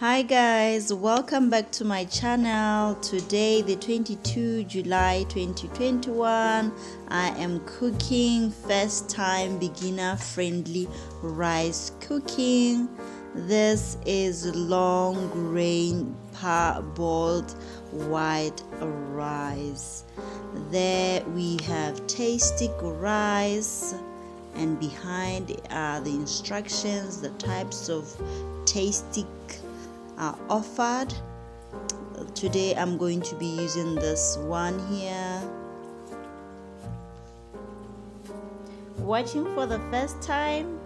Hi guys, welcome back to my channel. Today the 22 July 2021, I am cooking first time beginner friendly rice cooking. This is long grain parboiled white rice. There we have tasty rice, and behind are the instructions, the types of tasty are offered. Today I'm going to be using this one here. Watching for the first time,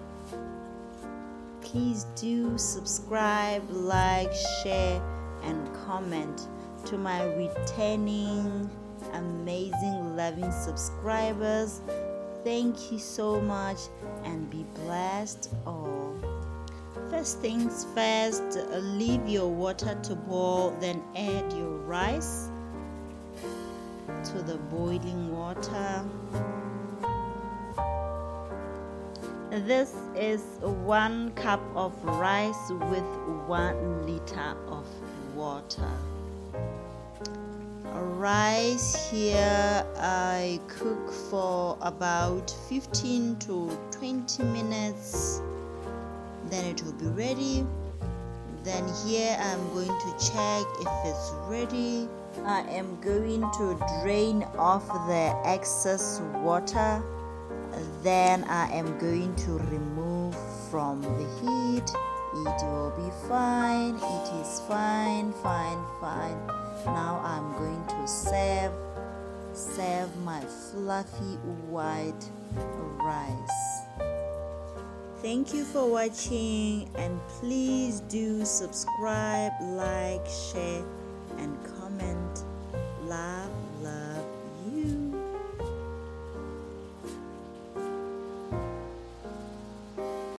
please do subscribe, like, share and comment. To my returning amazing loving subscribers, thank you so much and be blessed all. First things first, leave your water to boil, then add your rice to the boiling water. This is 1 cup of rice with 1 liter of water. Rice here I cook for about 15 to 20 minutes. Then it will be ready. Then here I'm going to check if it's ready. I am going to drain off the excess water. Then I am going to remove from the heat. It will be fine. It is fine. Now I'm going to serve my fluffy white rice. Thank you for watching, and please do subscribe, like, share and comment. Love.